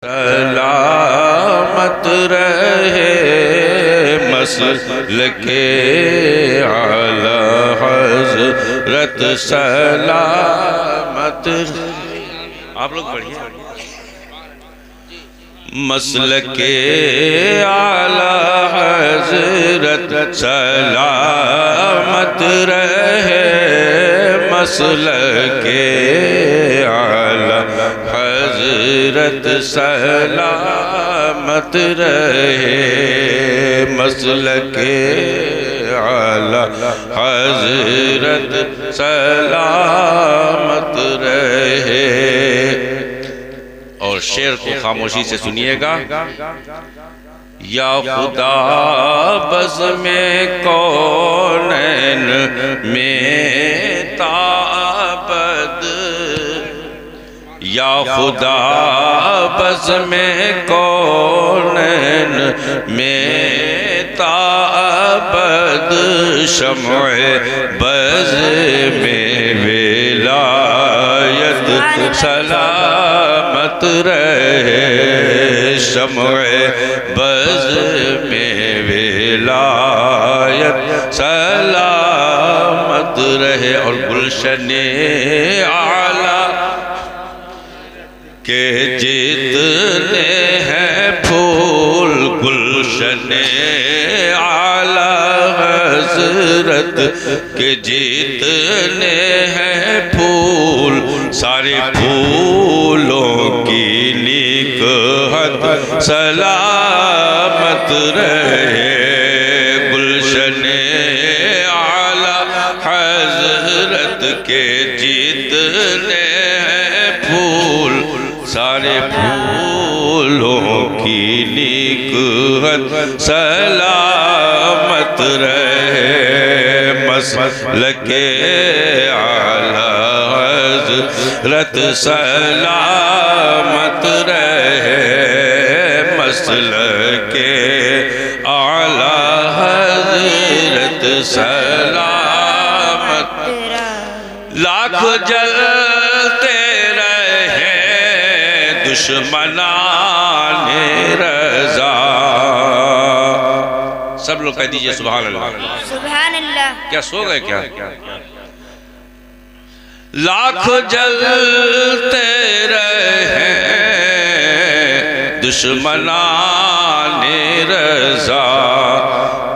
सलामत रहे मसलके आला हज़रत सलामत। आप लोग पढ़िए। मसलके आला हज़रत सलामत रहे मसलके आला हज़रत सलामत रहे मसलके आला हज़रत सलामत रहे। और शेर को खामोशी से सुनिएगा। या खुदा बज़ में कौनैन में ताबद, या खुदा बज़ में कौनैन में ताबद, शम्अ बज़ में विलायत सलामत रहे, शम्अ बज़ में विलायत सलामत रहे। और गुलशने आला के जितने हैं फूल, गुलशने आला हज़रत के जितने हैं फूल, सारे फूलों की निकहत सलामत रहे। गुलशने आला हज़रत के जितने हैं फूल, सारे फूलों की निकहत सलामत रहे मसलके आला हज़रत सलामत रहे मसलके आला हज़रत सलामत। लाख जलते रहे दुश्मनाने रज़ा। सब लोग कह दीजिए सुभान अल्लाह। सुभान अल्लाह। क्या सो गए क्या? लाख जलते रहे दुश्मनाने रज़ा,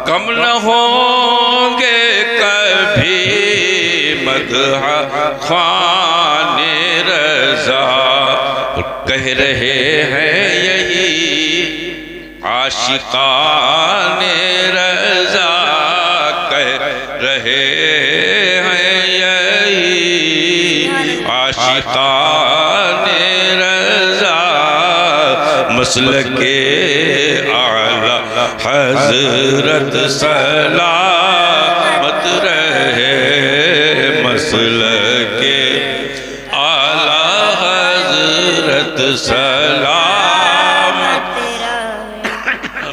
कम न होंगे कभी मदह ख़्वाने रज़ा। कह रहे हैं यही आशिकाने रज़ा, कह रहे हैं यही आशिकाने रज़ा, मसलके आला हज़रत सलामत रहे मसलके आला हज़रत सलामत,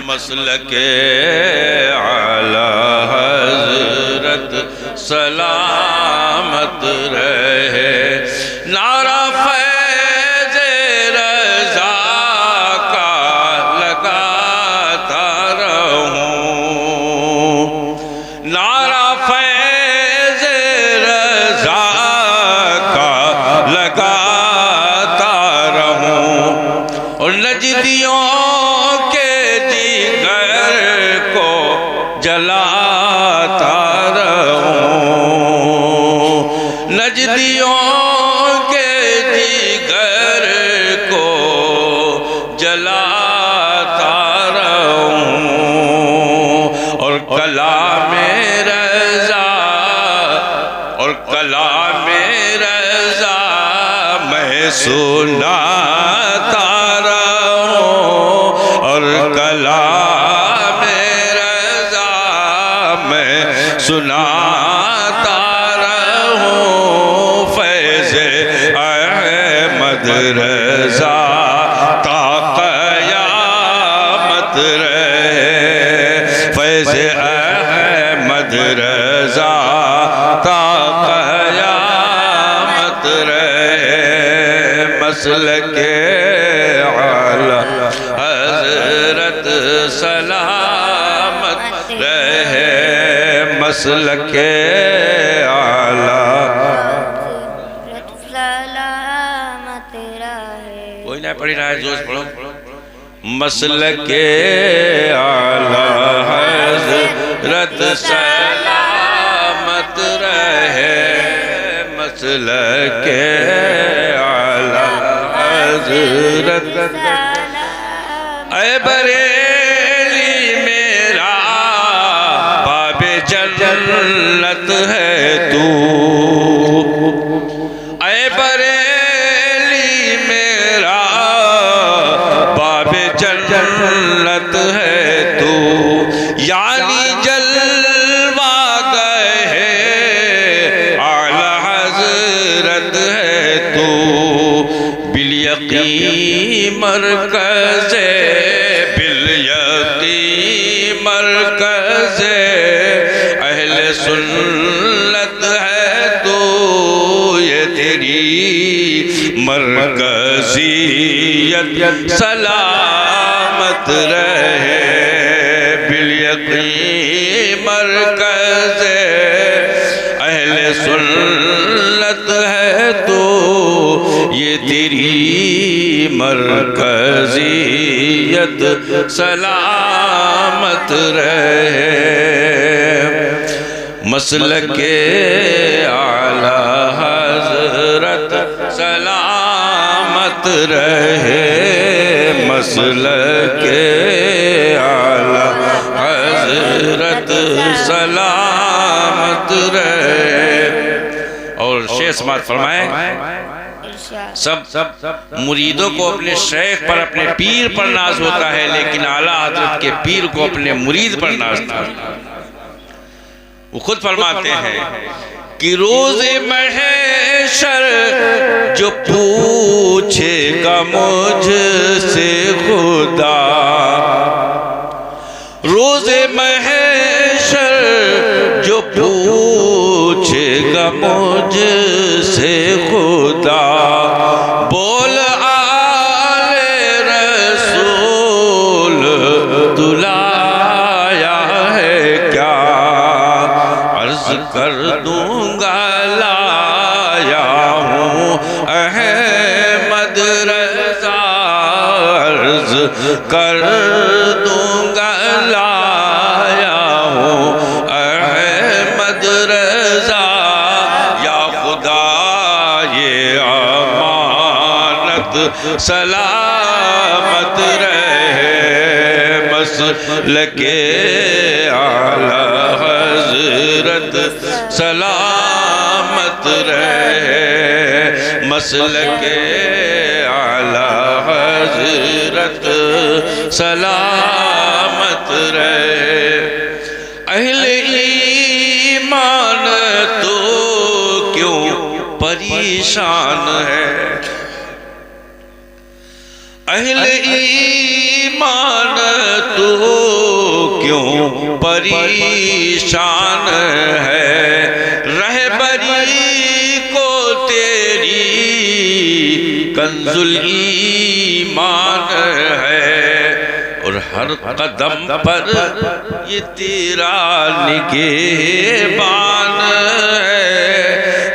मसलके आला हज़रत सलामत रहे। नारा फैज़ रज़ा का लगाता रहूं, नारा फैज़ रज़ा का लगाता रहूं, और नजदियों के जिगर को जलाता रहूं, नजदियों के जिगर को जलाता रहूं, और कलामे रज़ा, और कलामे रज़ा मैं सुनाता रहूं, और कलामे रज़ा मैं सुनाता रहूं, फैज़ अहमद रज़ा ता क़यामत रहे, फैज़ अहमद रज़ा ता क़यामत रहे। मसलक सलामत रहे मसलके आला सलामत रहे। कोई ना पढ़ी रहा है, जोश पढ़ो। मसलके आला हज़रत सलामत रहे मसलके आला हज़रत। ऐ बरेली मेरा बाबे जन्नत है तू, ऐ बरेली मेरा बाबे जन्नत है तू, यानी जलवा गए आला हज़रत है तू। बिल-यक़ीन मरकज़े बिल-यक़ीन मरकज़े अहले सुन्नत है तू, ये तेरी मरकज़ियत सलामत रहे। बिल-यक़ीन मरकज़े अहले सुन्नत है तू, ये तेरी मरकज़ियत सलामत रहे। मसलके आला हज़रत सलामत रहे मसलके आला हज़रत सलामत रहे। और शेष बात फरमाए, सब मुरीदों को अपने शेख पर अपने पीर पर नाज होता है, लेकिन आला हज़रत के पीर को अपने मुरीद पर नाज था। वो खुद फरमाते हैं कि रोज़े महशर जो पूछेगा मुझसे खुदा, रोज़े महशर जो पूछेगा मुझसे खुदा, बोल आले रसूल दुलाया है क्या, अर्ज़ कर दूंगा लाया हूँ अहमद रज़ा, अर्ज़ कर दूंगा लाया हूँ अहमद रज़ा। या खुदा ये अमानत सलामत रहे मसलके आला हज़रत सलामत रहे मसलके आला हज़रत सलामत रहे। अहले ईमान तो क्यों परेशान है, अहले ईमान तो क्यों परेशान है, रहबरी को तेरी कंजुल ईमान है, और हर कदम पर ये तेरा निगहबान है,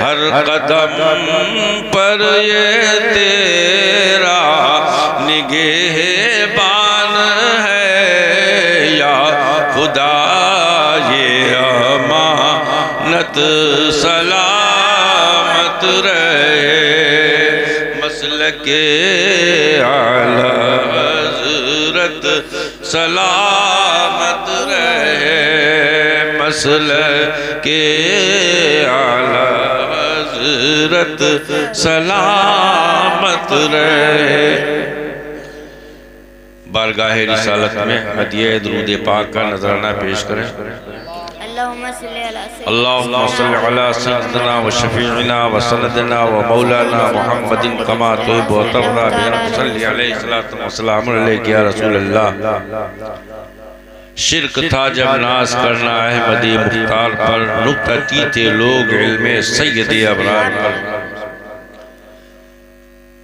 हर कदम पर ये तेरा निगहबान है। या खुदा ये अमानत सलामत रहे मसलके आला हज़रत सलामत रहे मसलके आला हज़रत सलामत रहे। बारगाह रिसालत में हदिया दुरूद पाक का नजराना पेश करें। अल्लाहुम्मा सल्लि अला सय्यिदिना व शफीइना व सनदना व मौलाना मुहम्मदिन कमा तुहिब्बु व तर्दा बिना सल्लि अलैहि सलातु व सलाम अलैका या रसूल अल्लाह। शिरक था जब नाज करना अहमदी मुख्तार पर, नुक्ता थे लोग इल्मे सैयद अबरार पर।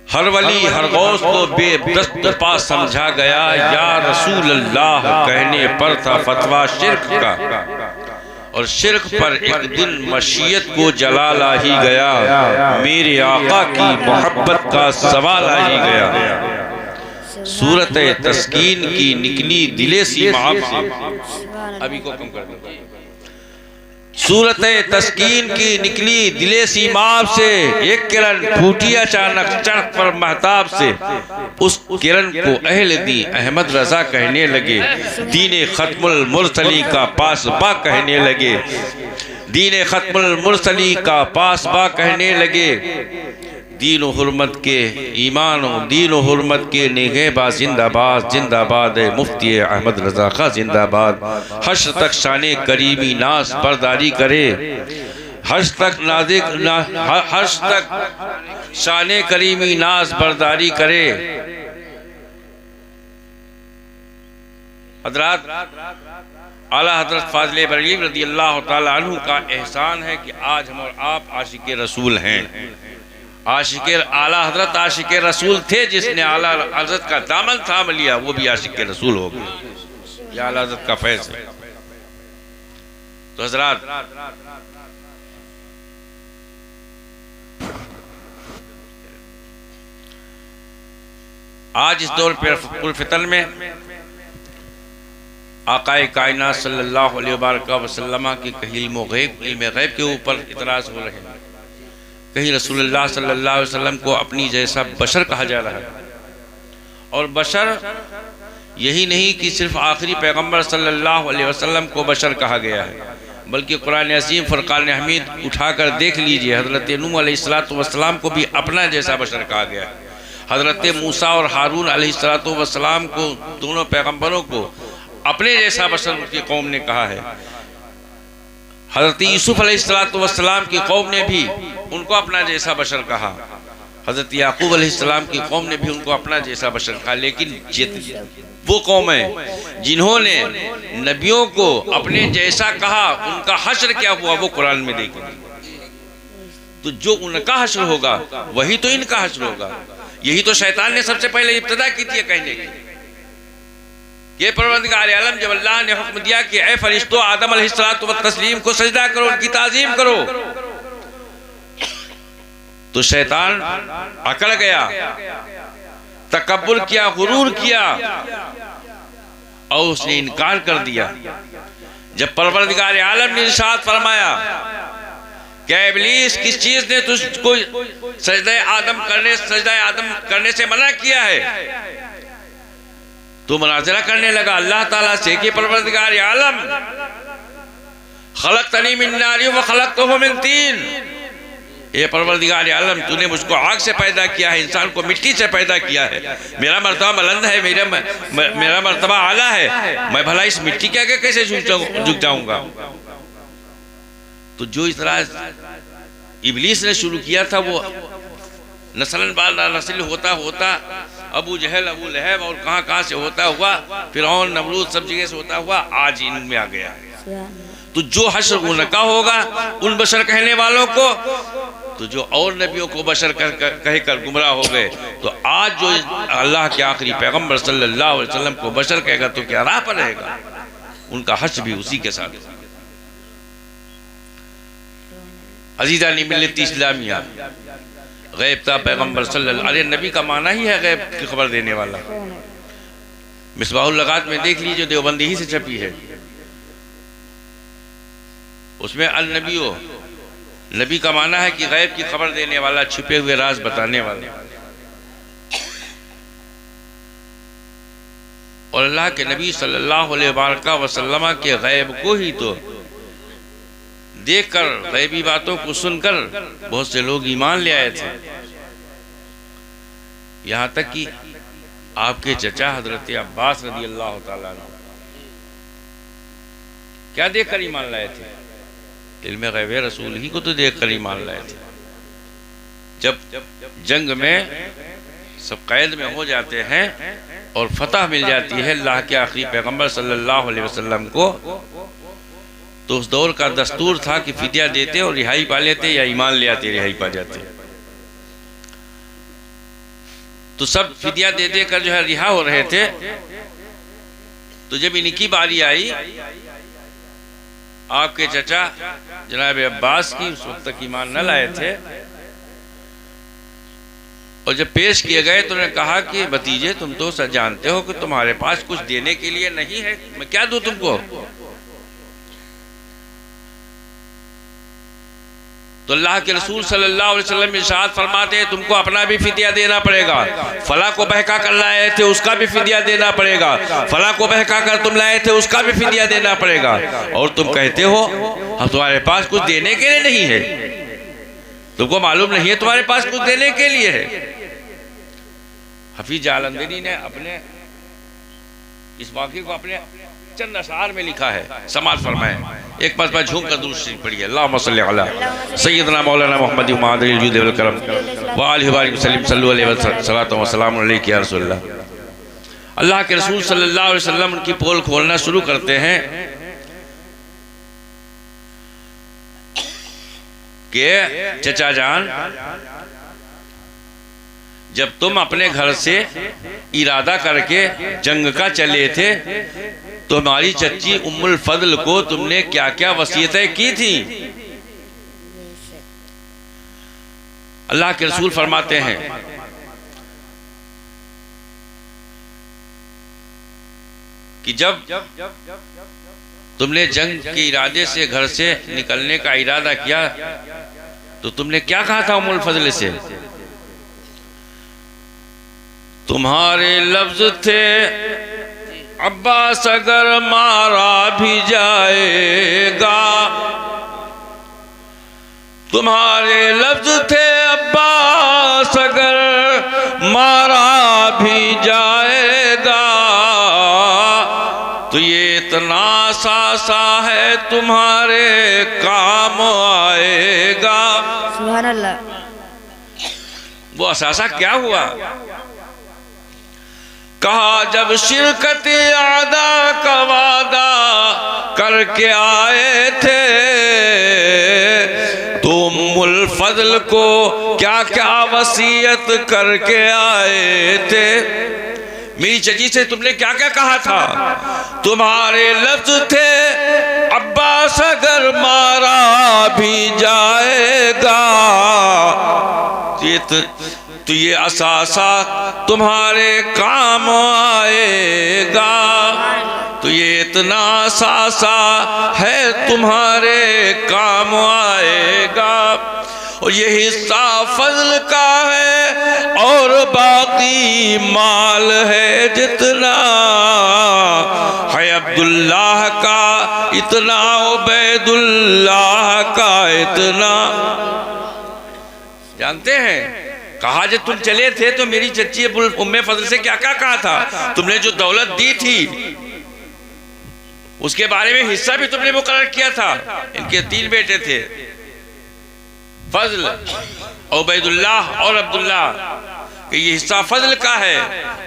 हर वली हर गौस को बेदस्त पा समझा गया, या रसूल अल्लाह कहने पर था फतवा शिर्क का, और शिर्क पर एक दिन मशीयत को जलाला ही गया, मेरे आका की मोहब्बत का सवाल आ ही गया। सूरत तस्कीन की निकली दिले सीमाब से, अभी को कम कर दो, सूरत तस्कीन की निकली दिले सीमाब से, एक किरण फूटी अचानक चढ़ पर महताब से, उस किरण को अहल दी अहमद रजा कहने लगे, दीने खत्मुल मुरसली का पासबा कहने लगे, दीने खत्मुल मुरसली का पासबा कहने लगे। दीन व हुर्मत के ईमान व दीन व हुर्मत के निगहबा जिंदाबाद जिंदाबाद मुफ्ती अहमद रजा खा जिंदाबाद। हश्र तक शाने करीमी नास बरदारी करे, हश्र तक शाने करीमी नास बरदारी करे। हजरात आला हजरत फाज़िल बरेलवी रज़ी अल्लाह ताला अन्हु का एहसान है कि आज हम और आप आशिक रसूल हैं। आशिक आला हजरत आशिक रसूल थे, जिसने आला हजरत का दामन थाम लिया वो भी आशिक रसूल हो गए। यह आला हजरत का फैज़ है। तो हजरात आज इस दौर पर फितन में आकाए कायनात सल्लल्लाहु अलैहि वसल्लम की कहीं इल्म गैब के ऊपर इतराज़ हो रहे हैं, कहीं रसूलुल्लाह सल्लल्लाहु अलैहि वसल्लम को अपनी जैसा बशर कहा जा रहा है। और बशर यही नहीं कि सिर्फ आखिरी पैगंबर सल्लल्लाहु अलैहि वसल्लम को बशर कहा गया है, बल्कि कुरान अज़ीम फुरक़ान हमीद उठाकर देख लीजिए, हज़रत नूह अलैहिस्सलातु वस्सलाम को भी अपना जैसा बशर कहा गया है। हज़रत मूसा और हारून अलैहिस्सलातु वस्सलाम को, दोनों पैगंबरों को अपने जैसा बशर उनकी कौम ने कहा है। हज़रत यूसुफ अलैहिस्सलातु वस्सलाम की कौम ने भी उनको अपना जैसा बशर कहा, हज़रत याकूब अलैहिस्सलाम की कौम ने भी उनको अपना जैसा बशर कहा। लेकिन वो कौम है जिन्होंने नबियों को अपने जैसा कहा, उनका हश्र क्या हुआ वो कुरान में देखेंगे। तो जो उनका हश्र होगा वही तो इनका हश्र होगा। यही तो शैतान ने सबसे पहले इब्तिदा की थी कहने की, ये परवरदिगार आलम जब अल्लाह ने हुक्म दिया कि ऐ फरिश्तों आदम अलैहिस्सलातु व तस्लीम को सजदा करो, उनकी ताज़ीम करो, तो शैतान अकड़ गया, तकब्बुर किया, गुरूर किया और उसने इनकार कर दिया। जब परवरदिगार आलम ने इरशाद फरमाया क्या इब्लीस किस चीज ने तुझको सजदा आदम करने से मना किया है, तो मुनाज़रा करने लगा अल्लाह ताला से कि परवरदिगार आलम खलक़तनी मिन नारिन व खलक़तहु मिन तीन, ये परवरदिगार आलम तूने मुझको आग से पैदा किया है, इंसान को मिट्टी से पैदा किया है, मेरा मर्तबा बुलंद है, मेरा मर्तबा आला है, मैं भला इस मिट्टी के आगे कैसे झुक जाऊंगा। तो जो इतराज़ इब्लीस ने शुरू किया था वो नस्लन बाला नस्ल होता होता अबू जहल अबू लहब और कहाँ से होता हुआ फिरौन नमरूद सब जगह से होता हुआ आज इनमें आ गया। तो जो हश्र उनका होगा उन बशर कहने वालों को, तो जो और नबियों को बशर कहकर गुमराह हो गए, तो आज जो अल्लाह के आखिरी पैगंबर सल्लल्लाहु अलैहि वसल्लम को बशर कहेगा तो क्या राह पर रहेगा, उनका हश्र भी उसी के साथ। अज़ीज़ानी मिल्लत इस्लामिया गैब था पैगंबर सल्लल्लाहु अलैहि वसल्लम, नबी का माना ही है गैब की खबर देने वाला। मिसबाहुल लगात में देख लीजिए, देवबंदी ही से छपी है, उसमें अल नबियो, नबी का माना है कि गैब की खबर देने वाला, छुपे हुए राज बताने वाला। और अल्लाह के नबी सल्लल्लाहु अलैहि वसल्लम के गैब को ही तो देखकर, गैबी बातों को सुनकर बहुत से लोग ईमान ले आए थे। यहाँ तक कि आपके चचा हजरत अब्बास रज़ी अल्लाह ताला अन्हु क्या देखकर ईमान लाए थे, इल्म गैब रसूल ही को तो देखकर ईमान लाए थे। जब जंग में सब कैद में हो जाते हैं और फतह मिल जाती है अल्लाह के आखिरी पैगंबर सल्लल्लाहु अलैहि वसल्लम को, तो उस दौर का दस्तूर था कि फिदिया देते और रिहाई पा लेते या ईमान ले आते, रिहाई पा जाते। तो सब फिदिया दे देकर जो है रिहा हो रहे थे। तो जब इनकी बारी आई, आपके चचा जनाब अब्बास की, उस वक्त तक ईमान न लाए थे, और जब पेश किए गए तो उन्होंने कहा कि भतीजे तुम तो सच जानते हो कि तुम्हारे पास कुछ देने के लिए नहीं है, मैं क्या दूं तुमको? तो अल्लाह के रसूल सल्लल्लाहु अलैहि वसल्लम इरशाद फरमाते हैं तुमको अपना भी फिदिया देना पड़ेगा, फला को बहका कर लाए थे उसका भी फिदिया देना पड़ेगा, फला को बहका कर तुम लाए थे उसका भी फिदिया देना पड़ेगा, और तुम कहते हो हम तुम्हारे पास कुछ देने के लिए नहीं है, तुमको मालूम नहीं है तुम्हारे पास कुछ देने के लिए है। हफीज जालंधरी ने अपने इस वाक़े को अपने चंद अशार में लिखा है, समाज फरमाए। एक मरतबा झूम कर दूसरी पढ़िए, अल्लाहुम्मा सल्ली अला सय्यदना मौलाना मुहम्मद मादिल जुद वल करम व आलिहि व सल्लम सल्लल्लाहु अलैहि व सल्लम अलैहि या रसूलल्लाह। अल्लाह के रसूल सल्लल्लाहु अलैहि वसल्लम उनकी पोल खोलना शुरू करते हैं कि चचा जान, जब तुम अपने घर से इरादा करके जंग का चले थे तो हमारी चच्ची उम्मुल फजल को तुमने क्या क्या वसीयतें की थी? अल्लाह के रसूल फरमाते हैं कि जब तुमने जंग के इरादे से घर से निकलने का इरादा किया तो तुमने क्या कहा था उम्मुल फजल से? तुम्हारे लफ्ज थे अब्बास अगर मारा भी जाएगा, तुम्हारे लफ्ज थे अब्बास अगर मारा भी जाएगा, तो ये इतना सा है तुम्हारे काम आएगा। सुभान अल्लाह। वो असासा क्या हुआ? कहा जब शिरकत आदा का वादा करके आए थे तो उम्मुल फजल को क्या क्या वसीयत करके आए थे? मेरी चची से तुमने क्या क्या कहा था? तुम्हारे लफ्ज थे अब्बास अगर मारा भी जाएगा तो ये असासा तुम्हारे काम आएगा, तो ये इतना असासा है तुम्हारे काम आएगा, और ये हिस्सा फजल का है और बाकी माल है जितना है अब्दुल्लाह का इतना, उबैदुल्लाह का इतना। जानते हैं, कहा जब तुम चले थे तो मेरी चच्ची उम्मे फजल से क्या क्या कहा था? तुमने जो दौलत दी थी उसके बारे में हिस्सा भी तुमने मुकर्रर किया था। इनके 3 बेटे थे, फजल, उबैदुल्लाह और अब्दुल्लाह, कि ये हिस्सा फजल का है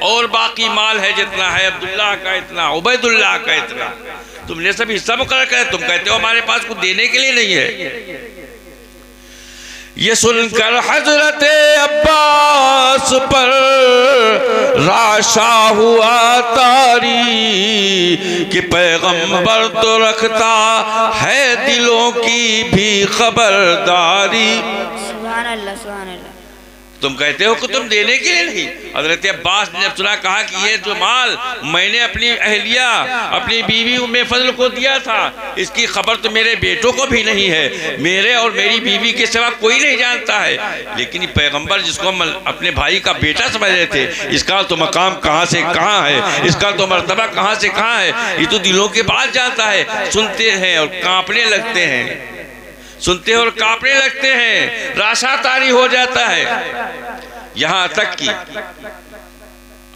और बाकी माल है जितना है अब्दुल्लाह का इतना, उबैदुल्लाह का इतना। तुमने सब हिस्सा मुकर्रर किया, तुम कहते हो हमारे पास कुछ देने के लिए नहीं है। ये सुनकर हजरत अब्बास पर राशा हुआ तारी कि पैगंबर तो रखता है दिलों की भी खबरदारी। सुभान अल्लाह, सुभान अल्लाह। तुम कहते हो कि तुम देने के लिए नहीं। हजरत अब्बास ने जब सुना, कहा कि ये जो माल मैंने अपनी अहलिया अपनी बीवी उम्मे फजल को दिया था, इसकी खबर तो मेरे बेटों को भी नहीं है, मेरे और मेरी बीवी के सिवा कोई नहीं जानता है। लेकिन पैगंबर जिसको हम अपने भाई का बेटा समझ रहे थे, इसका तो मकाम कहाँ से कहाँ है, इसका तो मर्तबा कहाँ से कहाँ है, ये तो दिलों के बात जानता है। सुनते हैं और कांपने लगते हैं, सुनते हैं और कांपने लगते हैं, राशा तारी हो जाता है। यहां तक कि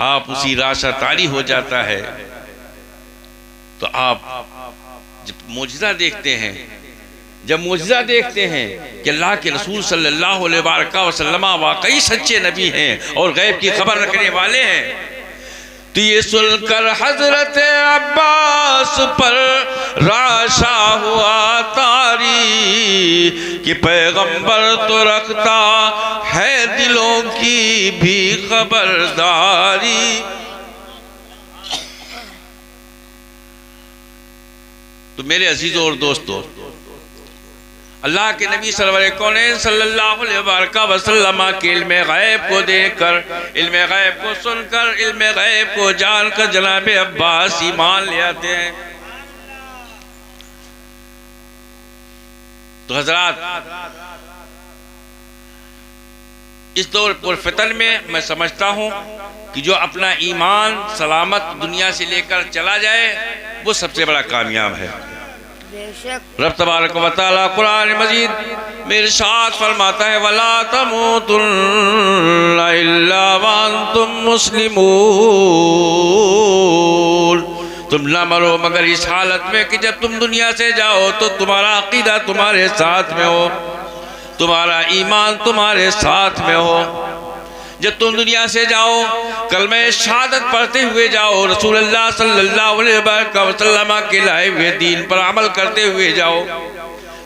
आप उसी राशा तारी हो जाता है तो आप जब मौजिज़ा देखते हैं, जब मौजिज़ा देखते हैं कि अल्लाह के रसूल सल्लल्लाहु अलैहि वसल्लम वाकई सच्चे नबी हैं और गैब की खबर रखने वाले हैं, तो ये सुनकर हजरत अब्बास पर राशा हुआ तारी कि पैगंबर तो रखता है दिलों की भी खबरदारी। तो मेरे अजीजों और दोस्तों, अल्लाह के नबी सरवर कौनैन सल्लल्लाहु अलैहि वसल्लम के इल्म गैब को देखकर, इल्म गैब को सुनकर, इल्म गैब को जानकर जनाब अब्बास ईमान ले आते हैं। तो हजरात, इस दौर पुरफितन में मैं समझता हूँ कि जो अपना ईमान सलामत दुनिया से लेकर चला जाए वो सबसे बड़ा कामयाब है। रब तबारक व तआला कुरान मजीद में इरशाद फरमाता है, वला तमूतुन्ना इल्ला व अंतुम मुस्लिमून। तुम ना मरो मगर इस हालत में कि जब तुम दुनिया से जाओ तो तुम्हारा अकीदा तुम्हारे साथ में हो, तुम्हारा ईमान तुम्हारे साथ में हो। जब तुम दुनिया से जाओ कलमे शहादत पढ़ते हुए जाओ, रसूलुल्लाह सल्लल्लाहु अलैहि वसल्लम के लाए हुए दीन पर अमल करते हुए जाओ,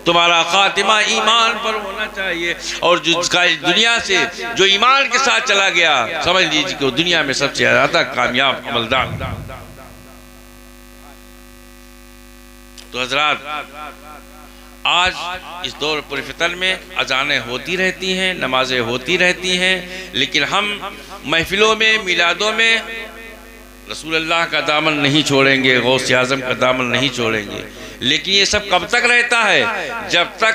तुम्हारा खातिमा ईमान पर होना चाहिए। और जिसका दुनिया से जो ईमान के साथ चला गया, समझ लीजिए कि दुनिया में सबसे ज्यादा कामयाब अमलदार। तो हजरात, आज इस दौर पुरफितन में अजानें होती रहती हैं, नमाजें होती रहती हैं, लेकिन हम महफिलों में, मिलादों में रसूलुल्लाह का दामन नहीं छोड़ेंगे, गौस आज़म का दामन नहीं छोड़ेंगे। लेकिन ये सब कब तक रहता है? जब तक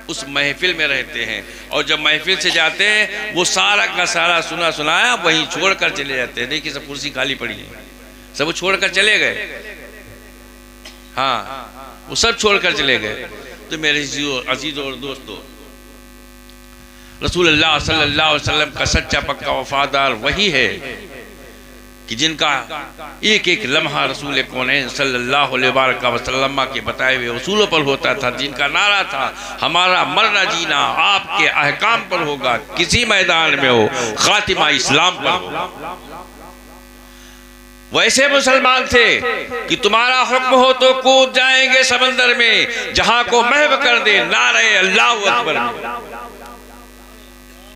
उस महफिल में रहते हैं। और जब महफिल से जाते हैं वो सारा का सारा सुना सुनाया वहीं छोड़ कर चले जाते हैं। देखिए सब कुर्सी खाली पड़ी है, सब वो छोड़ कर चले गए। हाँ, वो सब छोड़ कर चले गए। तो मेरे अजीजों और दोस्तों, रसूलुल्लाह सल्लल्लाहु अलैहि वसल्लम का सच्चा पक्का वफादार वही है कि जिनका एक एक लम्हा रसूल कौनैन सल्लल्लाहु अलैहि वसल्लम के बताए हुए उसूलों पर होता था, जिनका नारा था हमारा मरना जीना आपके अहकाम पर होगा, किसी मैदान में हो, खातिमा इस्लाम पर हो। वैसे मुसलमान थे कि तुम्हारा हुक्म हो तो कूद जाएंगे समंदर में, जहां को महव कर दे नारे अल्लाहु अकबर।